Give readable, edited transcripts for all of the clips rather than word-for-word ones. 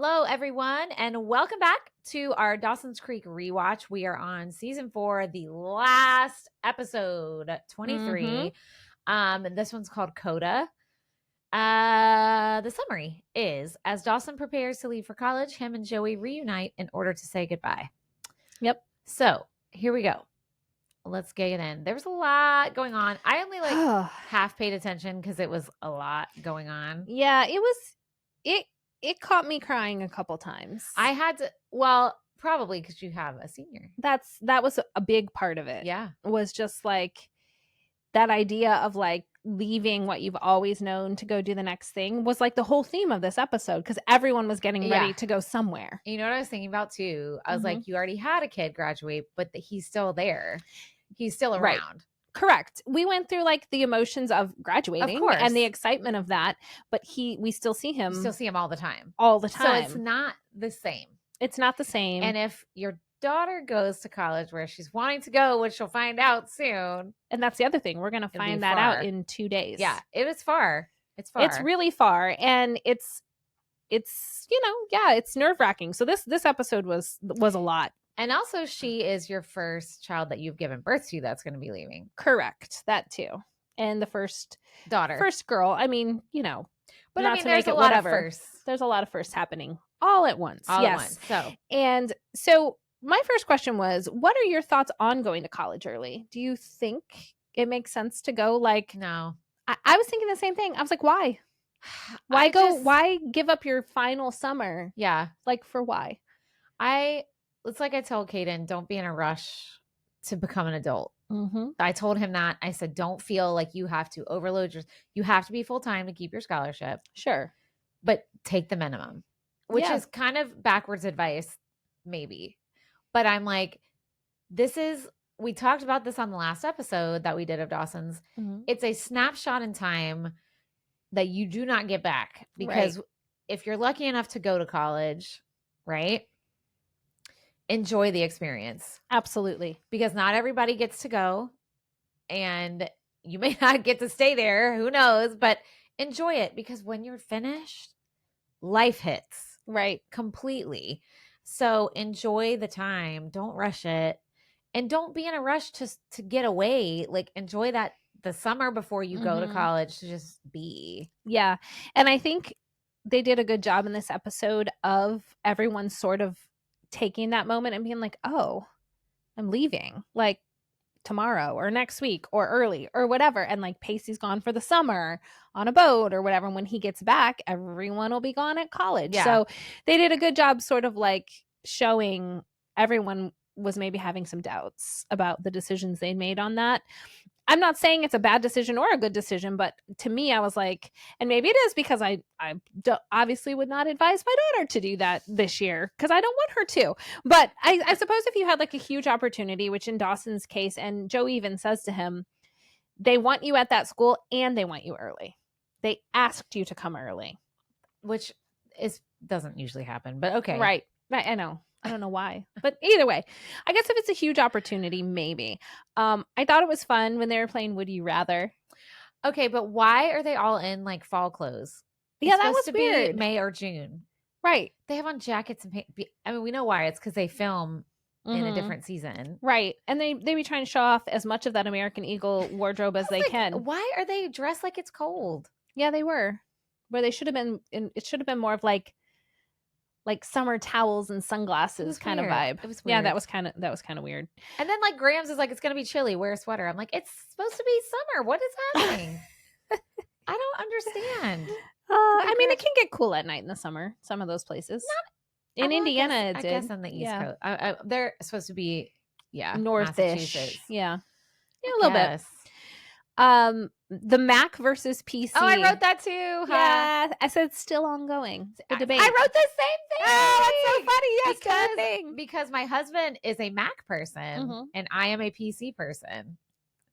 Hello, everyone, and welcome back to our Dawson's Creek rewatch. We are on season 4, the last episode, 23. This one's called Coda. The summary is, as Dawson prepares to leave for college, him and Joey reunite in order to say goodbye. Yep. So here we go. Let's get it in. There was a lot going on. I only half paid attention because it was a lot going on. Yeah, it caught me crying a couple times. I had to, well, probably because you have a senior. That was a big part of it. Yeah. Was just like that idea of like leaving what you've always known to go do the next thing was like the whole theme of this episode because everyone was getting ready to go somewhere. You know what I was thinking about too? I was like, you already had a kid graduate, but he's still there. He's still around. Right. Correct. We went through like the emotions of graduating and the excitement of that, but we still see him. You still see him all the time. All the time. So it's not the same. It's not the same. And if your daughter goes to college where she's wanting to go, which she'll find out soon. And that's the other thing. We're going to find that out in 2 days. Yeah. It is far. It's far. It's really far. And it's it's nerve-wracking. So this episode was a lot. And also, she is your first child that you've given birth to that's going to be leaving. Correct. That too. And the first girl. I mean, but not I mean, to there's make a it lot whatever. of firsts. There's a lot of firsts happening all at once. All at once. So my first question was, what are your thoughts on going to college early? Do you think it makes sense to go like, no, I was thinking the same thing. I was like, why? Why give up your final summer? Yeah. Like for why? It's like I told Caden, don't be in a rush to become an adult. Mm-hmm. I told him that. I said, don't feel like you have to overload you have to be full-time to keep your scholarship. Sure. But take the minimum, which is kind of backwards advice, maybe. But I'm like, we talked about this on the last episode that we did of Dawson's. Mm-hmm. It's a snapshot in time that you do not get back because if you're lucky enough to go to college, right? Enjoy the experience. Absolutely. Because not everybody gets to go and you may not get to stay there. Who knows? But enjoy it because when you're finished, life hits. Right. Completely. So enjoy the time. Don't rush it. And don't be in a rush to get away. Like enjoy the summer before you go to college to just be. Yeah. And I think they did a good job in this episode of everyone sort of taking that moment and being like, oh, I'm leaving like tomorrow or next week or early or whatever. And like Pacey's gone for the summer on a boat or whatever. And when he gets back, everyone will be gone at college. Yeah. So they did a good job sort of like showing everyone was maybe having some doubts about the decisions they made on that. I'm not saying it's a bad decision or a good decision, but to me, I was like, and maybe it is because I obviously would not advise my daughter to do that this year because I don't want her to. But I suppose if you had like a huge opportunity, which in Dawson's case, and Joe even says to him, they want you at that school and they want you early. They asked you to come early. Which doesn't usually happen, but okay. Right. I know. I don't know why, but either way, I guess if it's a huge opportunity, maybe. I thought it was fun when they were playing Would You Rather. Okay, but why are they all in like fall clothes? Yeah, that was weird. Be May or June, right? They have on jackets and I mean, we know why. It's because they film in a different season, right? And they be trying to show off as much of that American Eagle wardrobe as they can. Why are they dressed like it's cold? Yeah, they were. Where they should have been. It should have been more of like summer towels and sunglasses kind of vibe. It was weird. Yeah, that was kind of weird. And then like Grams is like, it's going to be chilly. Wear a sweater. I'm like, it's supposed to be summer. What is happening? I don't understand. I mean, it can get cool at night in the summer. Some of those places. In Indiana, I guess on the East Coast. They're supposed to be, northish. Yeah, a little bit. The Mac versus PC. Oh, I wrote that too. Huh? Yeah, I said it's still ongoing. The debate. I wrote the same thing. Oh, that's so funny. Yes, because my husband is a Mac person and I am a PC person.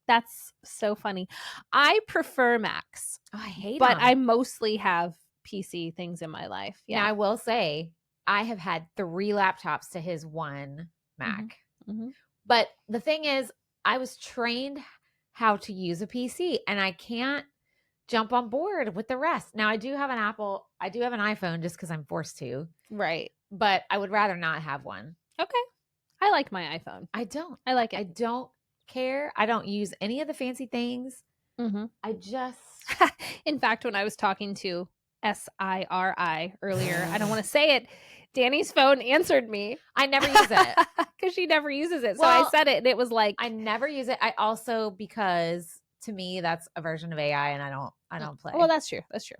That's so funny. I prefer Macs. Oh, I hate but them. I mostly have PC things in my life. Yeah, now, I will say I have had 3 laptops to his 1 Mac. But the thing is, I was trained how to use a PC and I can't jump on board with the rest. Now, I do have an iPhone just because I'm forced to. Right. But I would rather not have one. Okay. I like my iPhone. I don't. I like it. I don't care. I don't use any of the fancy things. Mm-hmm. I just. In fact, when I was talking to SIRI earlier, I don't want to say it, Danny's phone answered me. I never use it. Because she never uses it. So I said it and it was like. I never use it. I also, because to me, that's a version of AI and I don't play. Well, that's true. That's true.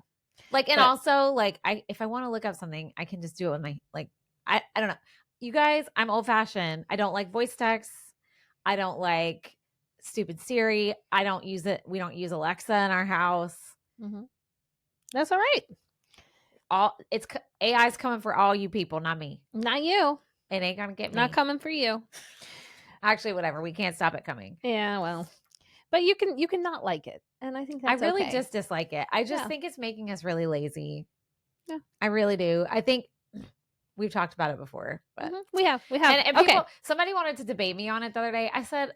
Like, and also, like, if I want to look up something, I can just do it with my, like, I don't know. You guys, I'm old fashioned. I don't like voice texts. I don't like stupid Siri. I don't use it. We don't use Alexa in our house. Mm-hmm. That's all right. AI's coming for all you people, not me. Not you. It ain't gonna get me. Not coming for you. Actually, whatever. We can't stop it coming. Yeah, well. But you can not like it. And I think that's I really okay. just dislike it. I just think it's making us really lazy. Yeah. I really do. I think we've talked about it before. But we have. And people, somebody wanted to debate me on it the other day. I said,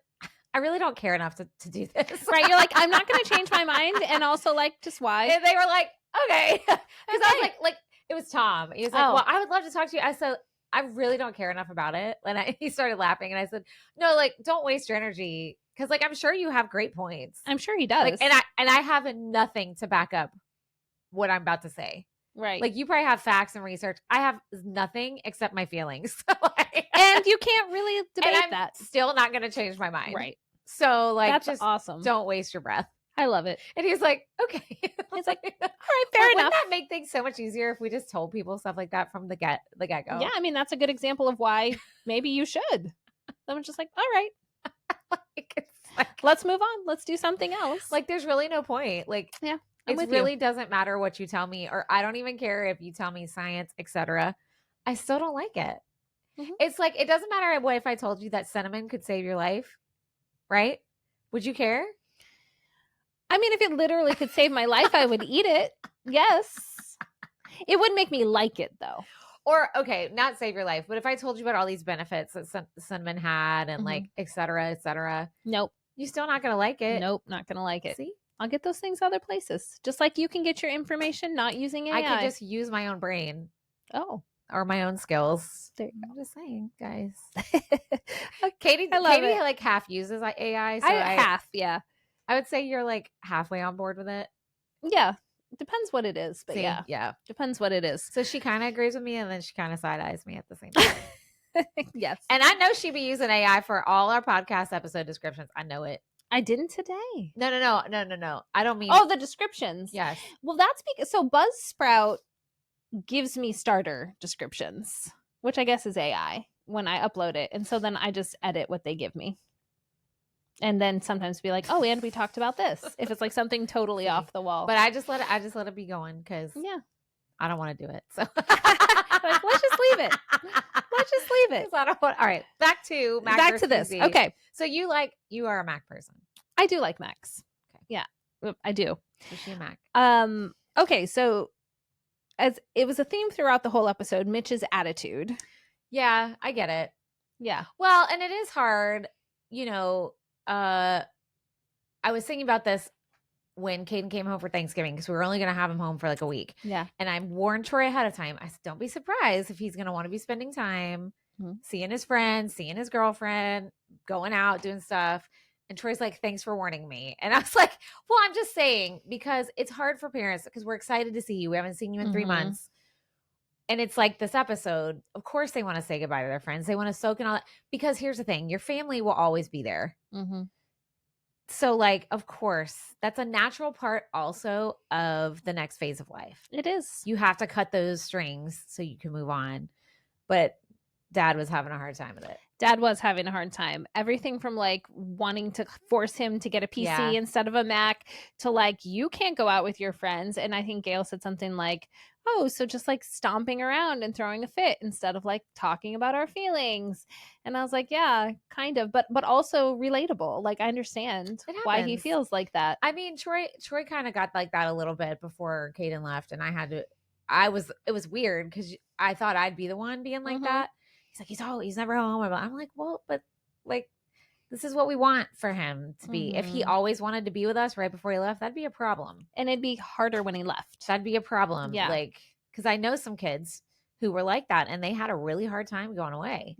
I really don't care enough to do this. Right. You're like, I'm not going to change my mind. And also, like, just why? And they were like, okay. Because I was like, it was Tom. He was like, well, I would love to talk to you. I said, I really don't care enough about it. And he started laughing. And I said, no, like, don't waste your energy. Because, like, I'm sure you have great points. I'm sure he does. Like, and I have nothing to back up what I'm about to say. Right. Like, you probably have facts and research. I have nothing except my feelings. And you can't really debate that. Still not going to change my mind. Right. So, like, that's just awesome. Don't waste your breath. I love it. And he's like, okay. He's like, all right, fair enough. Wouldn't that make things so much easier if we just told people stuff like that from the get-go? Yeah, I mean, that's a good example of why maybe you should. I'm just like, all right. Let's move on. Let's do something else. Like, there's really no point. Like, yeah, it really doesn't matter what you tell me, or I don't even care if you tell me science, etc. I still don't like it. Mm-hmm. It's like, it doesn't matter what if I told you that cinnamon could save your life, right? Would you care? I mean, if it literally could save my life, I would eat it. Yes. It would make me like it, though. Or, okay, not save your life, but if I told you about all these benefits that cinnamon had and like, et cetera, nope. You're still not going to like it. Nope, not going to like it. See? I'll get those things other places. Just like you can get your information not using AI. I can just use my own brain. Oh. Or my own skills. There you go. I'm just saying, guys. Katie like half uses AI. So half, yeah. I would say you're like halfway on board with it. Yeah. Depends what it is, but yeah. Yeah. Depends what it is. So she kind of agrees with me and then she kind of side-eyes me at the same time. Yes. And I know she'd be using AI for all our podcast episode descriptions. I know it. I didn't today. No. I don't mean. Oh, the descriptions. Yes. Well, that's because so Buzzsprout gives me starter descriptions, which I guess is AI when I upload it. And so then I just edit what they give me. And then sometimes be like, oh, and we talked about this. If it's like something totally off the wall. But I just let it be going because I don't want to do it. So like, let's just leave it. I don't want. All right, back to Mac. Back to this. PC. Okay. So you are a Mac person. I do like Macs. Okay. Yeah, I do. Is she a Mac? Okay, so as it was a theme throughout the whole episode, Mitch's attitude. Yeah, I get it. Yeah. Well, and it is hard, I was thinking about this when Caden came home for Thanksgiving because we were only going to have him home for like a week. Yeah. And I warned Troy ahead of time. I said, don't be surprised if he's going to want to be spending time, seeing his friends, seeing his girlfriend, going out, doing stuff. And Troy's like, thanks for warning me. And I was like, well, I'm just saying, because it's hard for parents because we're excited to see you. We haven't seen you in 3 months. And it's like this episode, of course they want to say goodbye to their friends. They want to soak in all that. Because here's the thing, your family will always be there. Mm-hmm. So like, of course, that's a natural part also of the next phase of life. It is. You have to cut those strings so you can move on. But Dad was having a hard time with it. Dad was having a hard time. Everything from like wanting to force him to get a PC instead of a Mac to like, you can't go out with your friends. And I think Gail said something like, oh, so just like stomping around and throwing a fit instead of like talking about our feelings. And I was like, yeah, kind of, but also relatable. Like I understand why he feels like that. I mean, Troy kind of got like that a little bit before Caden left. And it was weird because I thought I'd be the one being like that. He's like, he's never home. I'm like, well, but like, this is what we want for him to be. If he always wanted to be with us right before he left, that'd be a problem. And it'd be harder when he left. That'd be a problem. Yeah. Like, because I know some kids who were like that and they had a really hard time going away.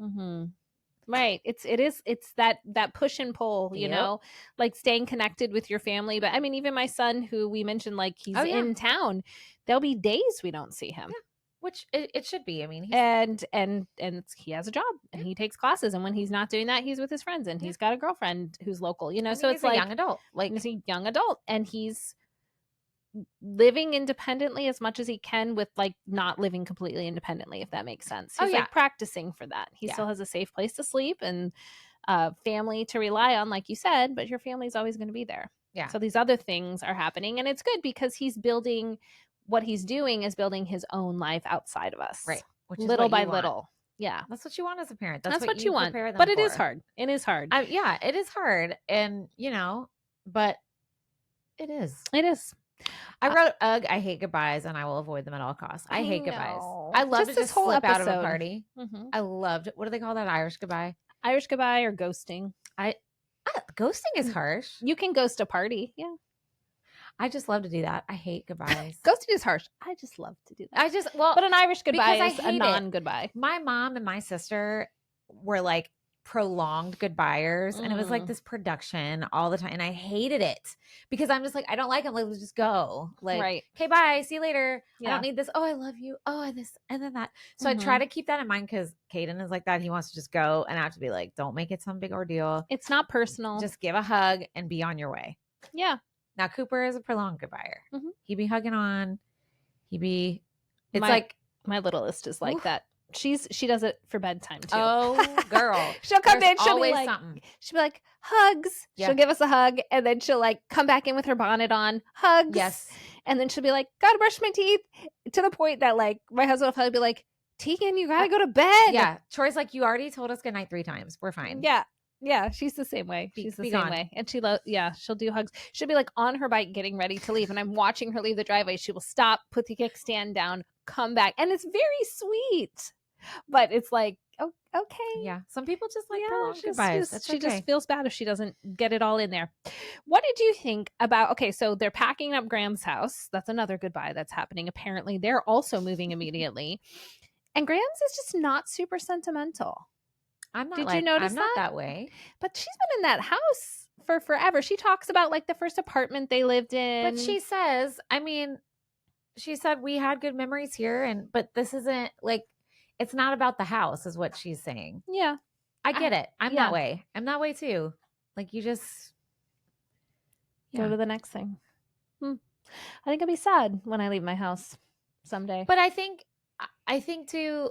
Right. It's that push and pull, you know, like staying connected with your family. But I mean, even my son, who we mentioned, like he's in town, there'll be days we don't see him. Yeah. Which it should be. I mean, he's... and he has a job and he takes classes, and when he's not doing that, he's with his friends, and he's got a girlfriend who's local, you know. So it's like a young adult, like he's a young adult, and he's living independently as much as he can with like not living completely independently, if that makes sense. He's like practicing for that. He still has a safe place to sleep and family to rely on, like you said, but your family's always going to be there. Yeah. So these other things are happening, and it's good because he's building. What he's doing is building his own life outside of us, right? Which is little by little. Yeah, that's what you want as a parent. That's what you want. But it is hard. It is hard. Yeah, it is hard, and you know, but it is. It is. I wrote, "Ugh, I hate goodbyes, and I will avoid them at all costs." I hate goodbyes. I love to just slip out of a party. I loved. What do they call that? Irish goodbye. Irish goodbye or ghosting. Ghosting is harsh. You can ghost a party. Yeah. I just love to do that. I hate goodbyes. Ghosting is harsh. I just love to do that. But an Irish goodbye is a non-goodbye. My mom and my sister were like prolonged goodbyers, and it was like this production all the time, and I hated it because I'm just like, I don't like them. Like, let's just go. Like, okay, bye. See you later. I don't need this. Oh, I love you. Oh, this and then that. So I try to keep that in mind because Caden is like that. He wants to just go, and I have to be like, don't make it some big ordeal. It's not personal. Just give a hug and be on your way. Yeah. Now Cooper is a prolonged goodbyer. He be hugging on. It's my littlest is like that. She does it for bedtime too. Oh, girl. She'll come in. She'll be like, hugs. Yeah. She'll give us a hug, and then she'll like come back in with her bonnet on, hugs. Yes. And then she'll be like, gotta brush my teeth, to the point that like my husband will probably be like, Tegan, you gotta go to bed. Yeah. Troy's like, you already told us goodnight 3 times. We're fine. Yeah. Yeah, she's the same way. She's the same way. And she'll do hugs. She'll be like on her bike getting ready to leave, and I'm watching her leave the driveway. She will stop, put the kickstand down, come back. And it's very sweet. But it's like, oh, okay. Yeah. Some people just like prolonged goodbyes. She just feels bad if she doesn't get it all in there. What did you think about, okay, so they're packing up Graham's house. That's another goodbye that's happening. Apparently, they're also moving immediately. And Graham's is just not super sentimental. Did you notice I'm not that way. But she's been in that house for forever. She talks about like the first apartment they lived in. But she said we had good memories here, but this isn't like, it's not about the house is what she's saying. Yeah. I get it. I'm that way. I'm that way too. Like you just go to the next thing. I think I'll be sad when I leave my house someday. But I think too,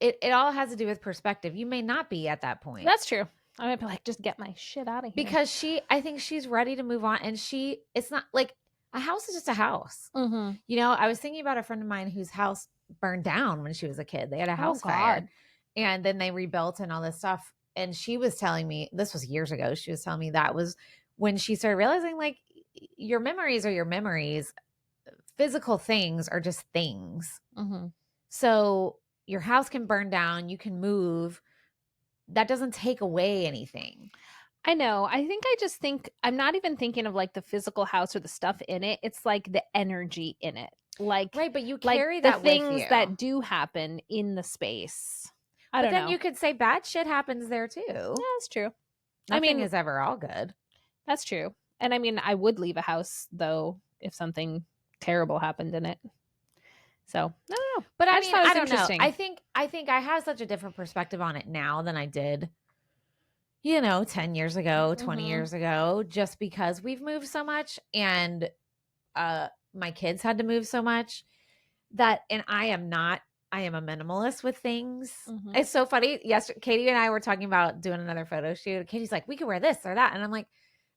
it all has to do with perspective. You may not be at that point. That's true. I might be like, just get my shit out of here. Because I think she's ready to move on. And it's not like a house is just a house. You know, I was thinking about a friend of mine whose house burned down when she was a kid. They had a house fire and then they rebuilt and all this stuff. And she was telling me, this was years ago. She was telling me that was when she started realizing like your memories are your memories. Physical things are just things. So your house can burn down. You can move. That doesn't take away anything. I know. I just think I'm not even thinking of like the physical house or the stuff in it. It's like the energy in it. Like, right. But you carry that the things with you. that do happen in the space. But then you could say bad shit happens there too. Yeah, that's true. Nothing is ever all good. That's true. And I mean, I would leave a house though if something terrible happened in it. So I don't know. But I mean, I don't know. I think I have such a different perspective on it now than I did, 10 years ago, 20 years ago, just because we've moved so much and my kids had to move so much and I am a minimalist with things. It's so funny. Yesterday, Katie and I were talking about doing another photo shoot. Katie's like, we could wear this or that. And I'm like,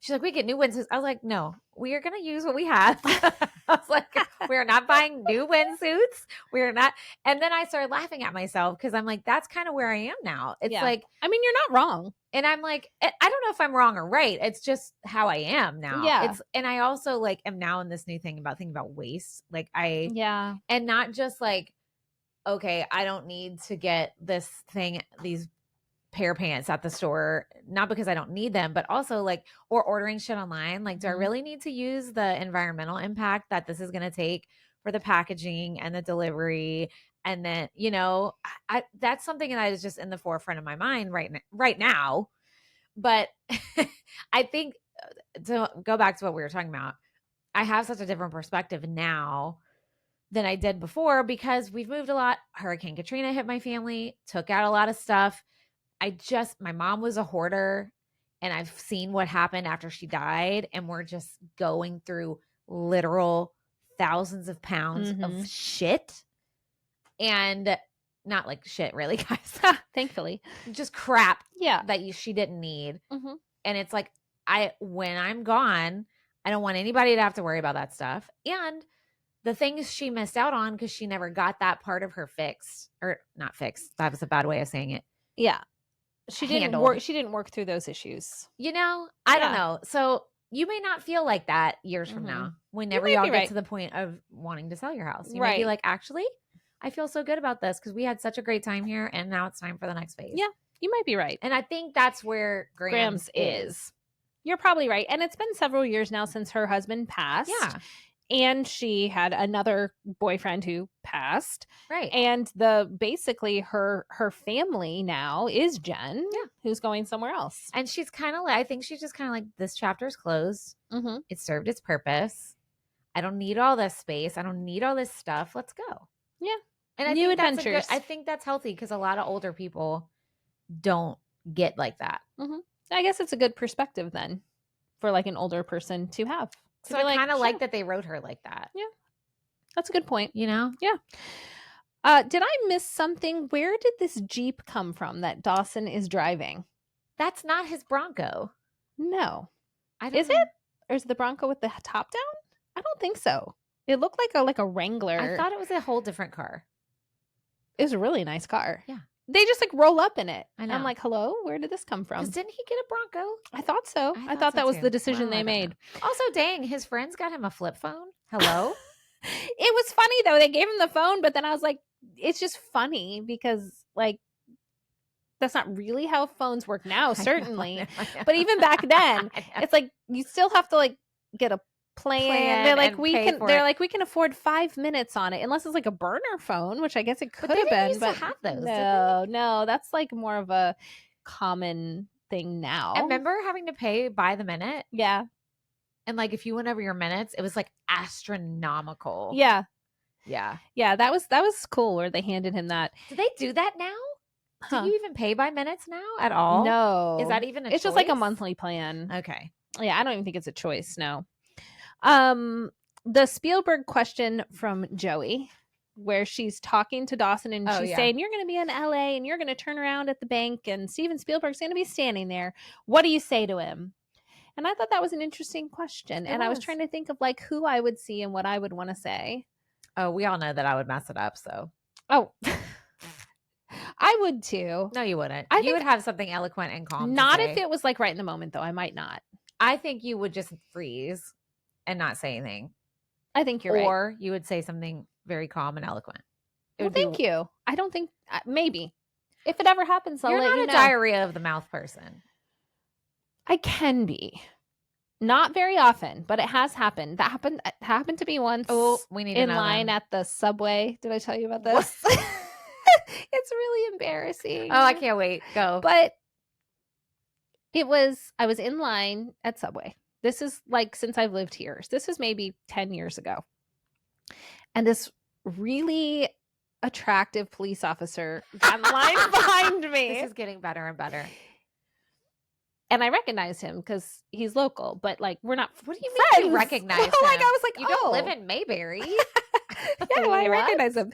she's like, we get new windsuits. I was like, no, we are going to use what we have. I was like, we're not buying new windsuits. We're not. And then I started laughing at myself because I'm like, that's kind of where I am now. It's like, I mean, you're not wrong. And I'm like, I don't know if I'm wrong or right. It's just how I am now. Yeah. And I also like am now in this new thing about thinking about waste. Like and not just like, okay, I don't need to get this thing, these pair of pants at the store, not because I don't need them, but also like, or ordering shit online. Like, do I really need to use the environmental impact that this is going to take for the packaging and the delivery? And then, you know, that's something that is just in the forefront of my mind right now. But I think to go back to what we were talking about, I have such a different perspective now than I did before because we've moved a lot. Hurricane Katrina hit my family, took out a lot of stuff. My mom was a hoarder, and I've seen what happened after she died, and we're just going through literal thousands of pounds of shit. And not like shit, really, guys. Thankfully. Just crap that she didn't need. And it's like, when I'm gone, I don't want anybody to have to worry about that stuff. And the things she missed out on because she never got that part of her fixed, or not fixed. That was a bad way of saying it. Yeah. She didn't work through those issues. You know, I don't know. So you may not feel like that years from now, whenever y'all get to the point of wanting to sell your house. You might be like, actually, I feel so good about this because we had such a great time here, and now it's time for the next phase. Yeah, you might be right. And I think that's where Grams is. You're probably right. And it's been several years now since her husband passed. Yeah. And she had another boyfriend who passed. Right. And basically her family now is Jen, who's going somewhere else. And she's kind of like, I think she's just kind of like, this chapter's closed. It served its purpose. I don't need all this space. I don't need all this stuff. Let's go. Yeah. And I think adventures. I think that's healthy because a lot of older people don't get like that. I guess it's a good perspective then for like an older person to have. So I kind of like that they wrote her like that. Yeah. That's a good point. You know? Yeah. Did I miss something? Where did this Jeep come from that Dawson is driving? That's not his Bronco. No. Is it? Or is it the Bronco with the top down? I don't think so. It looked like a Wrangler. I thought it was a whole different car. It was a really nice car. Yeah. They just like roll up in it. I know. I'm like, hello? Where did this come from? Didn't he get a Bronco? I thought so. I thought that was the decision they made. Also, dang, his friends got him a flip phone. Hello? It was funny though. They gave him the phone, but then I was like, it's just funny because like that's not really how phones work now, certainly. I know. But even back then, it's like you still have to like get a plan. They're like, we can afford 5 minutes on it, unless it's like a burner phone, which I guess it could have been. But have those, no, that's like more of a common thing now. I remember having to pay by the minute. Yeah. And like if you went over your minutes, it was like astronomical. Yeah. Yeah. Yeah, that was cool where they handed him that. Do they do that now? Do you even pay by minutes now at all? No. Is that even a choice? It's just like a monthly plan. Okay. Yeah, I don't even think it's a choice, no. The Spielberg question from Joey, where she's talking to Dawson and she's saying, you're going to be in LA and you're going to turn around at the bank and Steven Spielberg's going to be standing there. What do you say to him? And I thought that was an interesting question. I was trying to think of like who I would see and what I would want to say. Oh, we all know that I would mess it up. So, I would too. No, you wouldn't. You would have something eloquent and calm. Not if it was like right in the moment, though. I might not. I think you would just freeze and not say anything. I think you're right. Or you would say something very calm and eloquent. Thank you. I don't think maybe if it ever happens, I'll let you know. You're not a diarrhea of the mouth person. I can be. Not very often, but it has happened. That happened to me once. Oh, we need in line at the subway. Did I tell you about this? It's really embarrassing. Oh, I can't wait. Go. But I was in line at Subway. This is like since I've lived here. This was maybe 10 years ago. And this really attractive police officer got in line behind me. This is getting better and better. And I recognized him because he's local, but like we're not. What do you friends. mean you recognize him? Like I was like, you don't live in Mayberry. Yeah, well, I recognize him.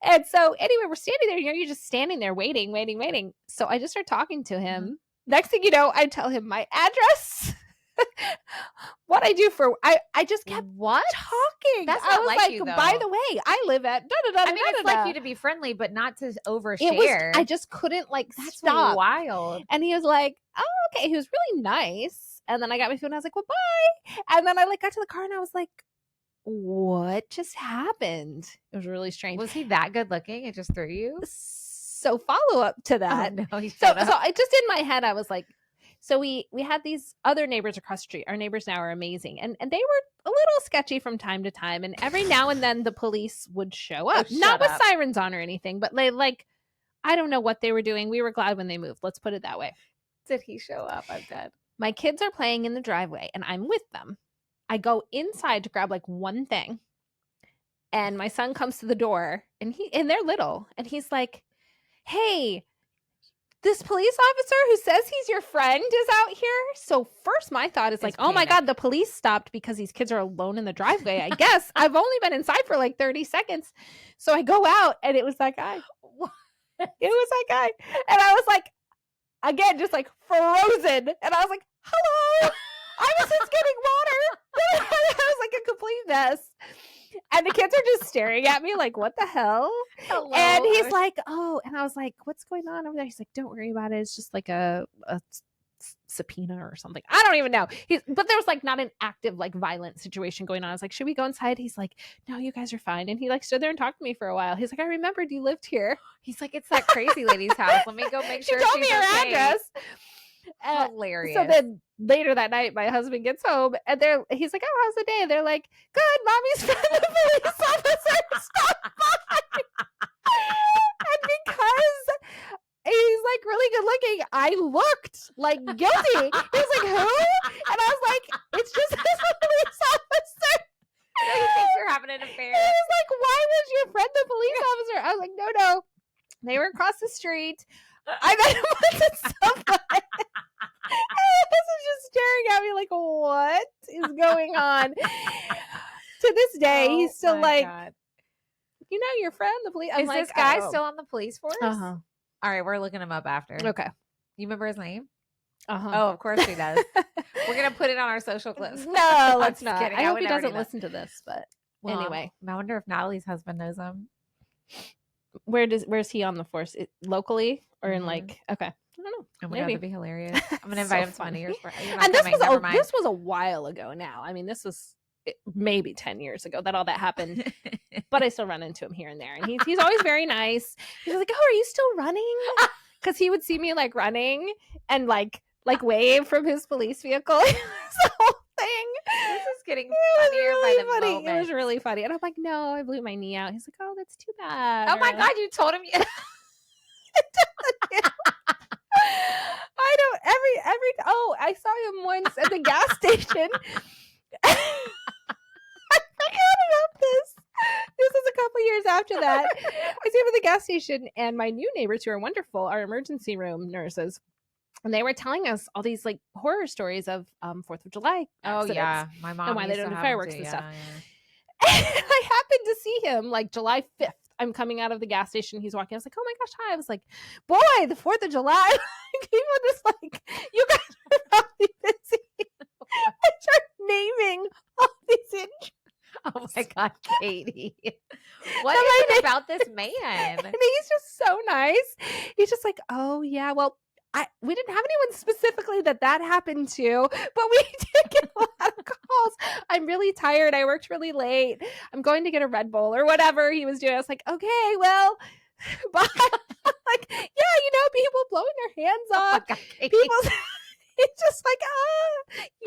And so anyway, we're standing there. You're just standing there waiting. So I just start talking to him. Mm-hmm. Next thing you know, I tell him my address. What I do for I just kept talking. That's not like you, though. By the way, I live at I mean, it's like you to be friendly, but not to overshare. I just couldn't like That's stop. Wild. And he was like, "Oh, okay." He was really nice. And then I got my phone. And I was like, "Well, bye." And then I like got to the car and I was like, "What just happened?" It was really strange. Was he that good looking? It just threw you. So follow up to that. Oh, no, so I just in my head, I was like, so we had these other neighbors across the street. Our neighbors now are amazing. And they were a little sketchy from time to time. And every now and then the police would show up, not with sirens on or anything, but they like, I don't know what they were doing. We were glad when they moved. Let's put it that way. Did he show up? I'm dead. My kids are playing in the driveway and I'm with them. I go inside to grab like one thing. And my son comes to the door and they're little. And he's like, hey, this police officer who says he's your friend is out here. So first my thought is like, oh my God, the police stopped because these kids are alone in the driveway. I guess I've only been inside for like 30 seconds. So I go out and it was that guy. What? It was that guy. And I was like, again, just like frozen. And I was like, hello. I was just getting water. I was like a complete mess. And the kids are just staring at me like, what the hell? Hello. And he's like, oh, and I was like, what's going on over there? He's like, don't worry about it. It's just like a subpoena or something. I don't even know. But there was like not an active, like violent situation going on. I was like, should we go inside? He's like, no, you guys are fine. And he like stood there and talked to me for a while. He's like, I remembered you lived here. He's like, it's that crazy lady's house. Let me go make sure she told me her okay. address. Hilarious. So then later that night, my husband gets home and he's like, oh, how's the day? And they're like, good, mommy's friend, the police officer stopped by. And because he's like really good looking, I looked like guilty. He was like, who? And I was like, it's just this police officer. So he thinks you're having an affair. He was like, why was your friend the police officer? I was like, no. They were across the street. I met him once at Subway. This is just staring at me like, what is going on? To this day, he's still like, God. You know, your friend, the police. I'm is like, this guy still on the police force? Uh-huh. All right, we're looking him up after. Okay. You remember his name? Uh-huh. Oh, of course he does. We're going to put it on our social clips. No, let's not. Kidding. I hope he doesn't listen to this, but anyway. I wonder if Natalie's husband knows him. Where's he on the force? Locally or in like, okay. I don't know. Oh my God, that'd be hilarious. I'm going to invite him to one of yours. And this was a while ago now. I mean, this was maybe 10 years ago that all that happened, but I still run into him here and there. And he's always very nice. He's like, oh, are you still running? Because he would see me like running and like wave from his police vehicle. The whole thing. This is getting funnier really by the funny. moment. It was really funny. And I'm like, no, I blew my knee out. He's like, oh, that's too bad. Oh my God, you told him. I don't I saw him once at the gas station. I forgot about this. This was a couple years after that. I see him at the gas station, and my new neighbors, who are wonderful, are emergency room nurses. And they were telling us all these like horror stories of 4th of July accidents. Oh yeah, my mom. And why they don't do fireworks and stuff. Yeah. And I happened to see him like July 5th. I'm coming out of the gas station. He's walking. I was like, oh my gosh, hi. I was like, boy, the 4th of July. People just like, you guys are probably busy. I start naming all these injuries. Oh my God, Katie. What is it about this man? And he's just so nice. He's just like, oh yeah, well, we didn't have anyone specifically that happened to, but we did get a lot of calls. I'm really tired. I worked really late. I'm going to get a Red Bull or whatever he was doing. I was like, okay, well, bye. Like, yeah, people blowing their hands off. Oh People. It's just like,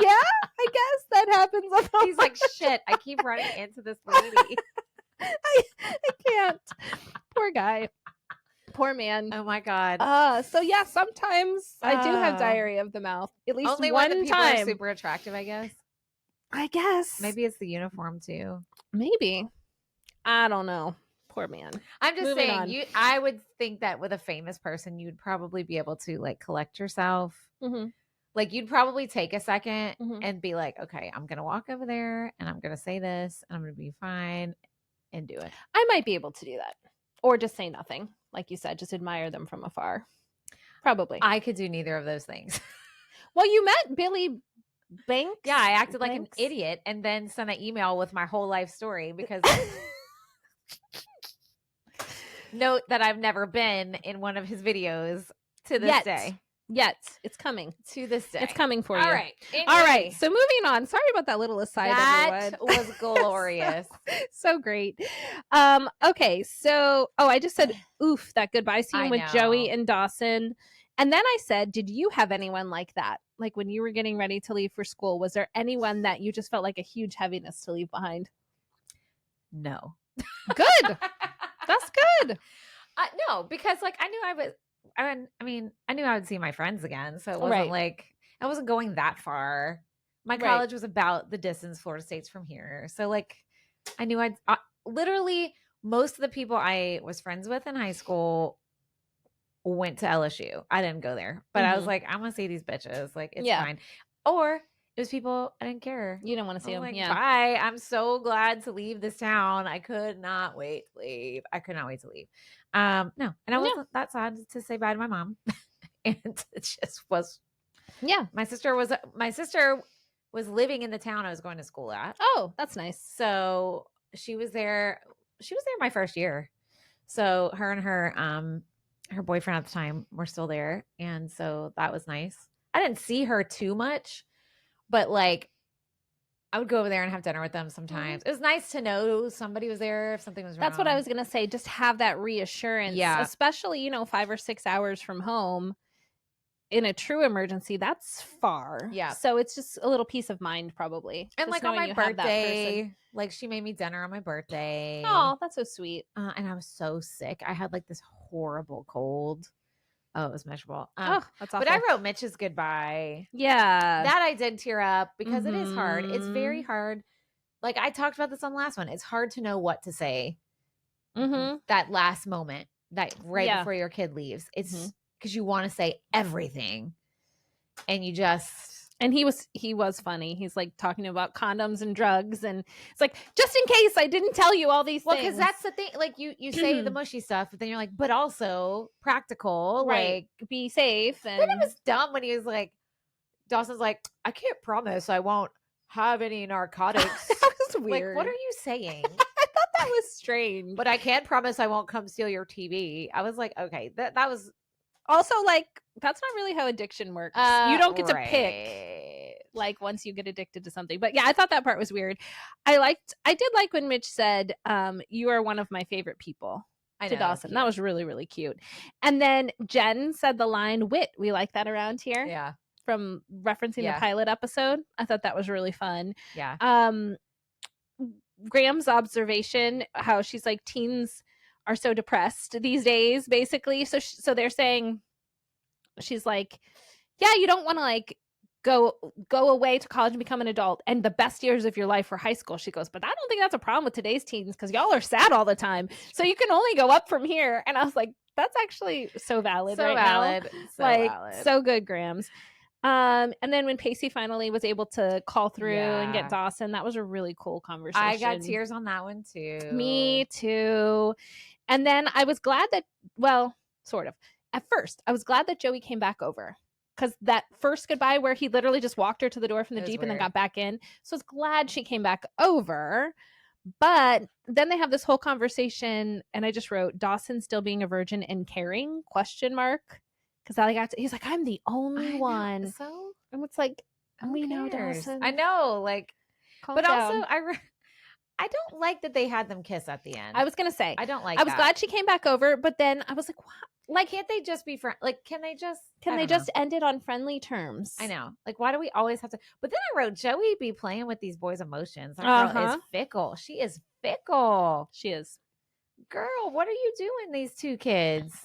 yeah, I guess that happens. He's like, shit, I keep running into this lady. I can't. Poor guy. Poor man. Oh my God. So yeah, sometimes I do have diarrhea of the mouth. At least only one when the people time. are super attractive, I guess. I guess. Maybe it's the uniform too. Maybe. I don't know. Poor man. I'm just Moving saying, on. I would think that with a famous person, you'd probably be able to like collect yourself. Mm-hmm. Like you'd probably take a second Mm-hmm. and be like, okay, I'm going to walk over there and I'm going to say this and I'm going to be fine and do it. I might be able to do that. Or just say nothing. Like you said, just admire them from afar. Probably. I could do neither of those things. Well, you met Billy Banks. Yeah, I acted like an idiot and then sent an email with my whole life story because note that I've never been in one of his videos to this day. yet. It's coming. To this day. It's coming for you. All right. Anyway. All right. So moving on. Sorry about that little aside, that everyone. was glorious. So great. Okay. So, I just said, oof, that goodbye scene with Joey and Dawson. And then I said, did you have anyone like that? Like when you were getting ready to leave for school, was there anyone that you just felt like a huge heaviness to leave behind? No. Good. That's good. No, because like I knew I would see my friends again. So it wasn't like I wasn't going that far. My college was about the distance Florida State's from here. So like I knew literally most of the people I was friends with in high school went to LSU. I didn't go there, but I was like, I'm gonna see these bitches. Like it's fine. Or it was people I didn't care. You didn't want to see them. Like, bye. I'm so glad to leave this town. I could not wait to leave. No, and I wasn't that sad to say bye to my mom. And it just was. Yeah, my sister was living in the town I was going to school at. Oh, that's nice. So she was there. She was there my first year. So her and her boyfriend at the time were still there, and so that was nice. I didn't see her too much, but like I would go over there and have dinner with them sometimes. Mm-hmm. It was nice to know somebody was there if something was wrong. That's what I was going to say. Just have that reassurance. Yeah. Especially, 5 or 6 hours from home in a true emergency. That's far. Yeah. So it's just a little peace of mind probably. And like on my birthday, like she made me dinner on my birthday. Oh, that's so sweet. And I was so sick. I had like this horrible cold. Oh, it was miserable. That's awful. But I wrote Mitch's goodbye. Yeah. That I did tear up because it is hard. It's very hard. Like I talked about this on the last one. It's hard to know what to say. That last moment, that before your kid leaves. It's because you want to say everything. And you just... And he was funny. He's like talking about condoms and drugs, and it's like, just in case I didn't tell you all these things. Well, because that's the thing. Like you say the mushy stuff, but then you're like, but also practical, right? Like be safe. And then it was dumb when he was like, Dawson's like, I can't promise I won't have any narcotics. That was weird. Like, what are you saying? I thought that was strange. But I can't promise I won't come steal your TV. I was like, okay, that was. Also, like, that's not really how addiction works. You don't get to pick, like, once you get addicted to something. But yeah, I thought that part was weird. I did like when Mitch said, you are one of my favorite people to Dawson. That was really, really cute. And then Jen said the line, wit. We like that around here. Yeah. From referencing the pilot episode. I thought that was really fun. Yeah. Graham's observation, how she's like, teens are so depressed these days, basically. So they're saying, she's like, yeah, you don't want to like go away to college and become an adult, and the best years of your life were high school. She goes, but I don't think that's a problem with today's teens because y'all are sad all the time. So you can only go up from here. And I was like, that's actually so valid. So right valid. Now. So like valid. So good, Grams. And then when Pacey finally was able to call through and get Dawson, that was a really cool conversation. I got tears on that one too. Me too. And then I was glad that, well, sort of. At first, I was glad that Joey came back over. Because that first goodbye where he literally just walked her to the door from the Jeep and then got back in. So I was glad she came back over. But then they have this whole conversation, and I just wrote, Dawson still being a virgin and caring, ? Because he's like, I'm the only one. So? And it's like, we know, Dawson. I know, like, calm but down. Also, I don't like that they had them kiss at the end. I was going to say. I don't like I was glad she came back over, but then I was like, wow. Like, can't they just be friends? Like, can they just end it on friendly terms? I know. Like, why do we always have to? But then I wrote, Joey be playing with these boys' emotions. That girl is fickle. She is fickle. She is. Girl, what are you doing, these two kids?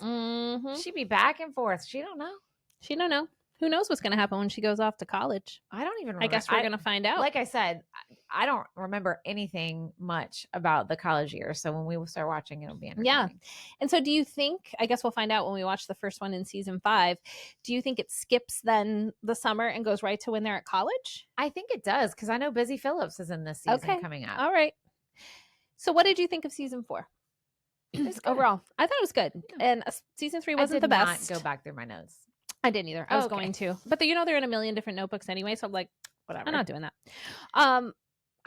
She be back and forth. She don't know. She don't know. Who knows what's going to happen when she goes off to college? I don't even remember. I guess we're going to find out. Like I said, I don't remember anything much about the college year. So when we start watching, it'll be entertaining. Yeah. And so do you think, I guess we'll find out when we watch the first one in season 5, do you think it skips then the summer and goes right to when they're at college? I think it does, because I know Busy Phillips is in this season coming up. All right. So what did you think of season 4? Overall, I thought it was good. And season 3 wasn't the best. I did not go back through my notes. I didn't either. I was going to. But they're in a million different notebooks anyway, so I'm like, whatever. I'm not doing that. I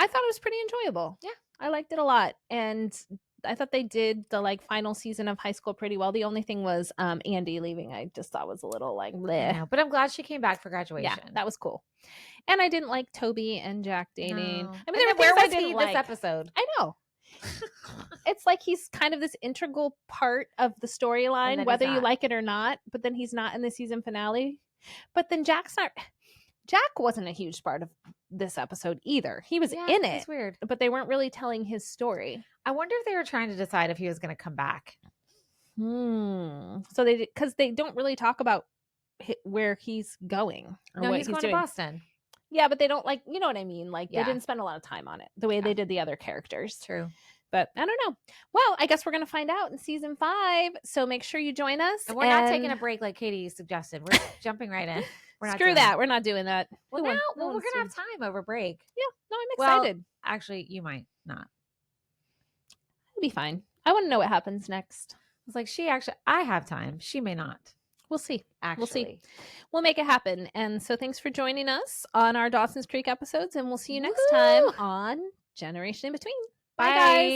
thought it was pretty enjoyable. Yeah. I liked it a lot. And I thought they did the like final season of High School pretty well. The only thing was Andy leaving. I just thought was a little like bleh. I know, but I'm glad she came back for graduation. Yeah, that was cool. And I didn't like Toby and Jack dating. No. I mean, there were where things was I didn't he like. this episode? I know. It's like he's kind of this integral part of the storyline, whether you like it or not. But then he's not in the season finale. But then Jack wasn't a huge part of this episode either. He was in it. It's weird. But they weren't really telling his story. I wonder if they were trying to decide if he was going to come back. So because they don't really talk about where he's going or what he's going doing. to Boston. Yeah, but they don't like, you know what I mean? Like they didn't spend a lot of time on it the way they did the other characters. True. But I don't know. Well, I guess we're going to find out in season 5. So make sure you join us. And we're not taking a break like Katie suggested. We're jumping right in. Screw that. We're not doing that. Well, we're going to have time over break. Yeah. No, I'm excited. Well, actually, you might not. It'll be fine. I want to know what happens next. It's like I have time. She may not. We'll see. Actually. We'll see. We'll make it happen. And so thanks for joining us on our Dawson's Creek episodes. And we'll see you next time on Generation in Between. Bye, guys.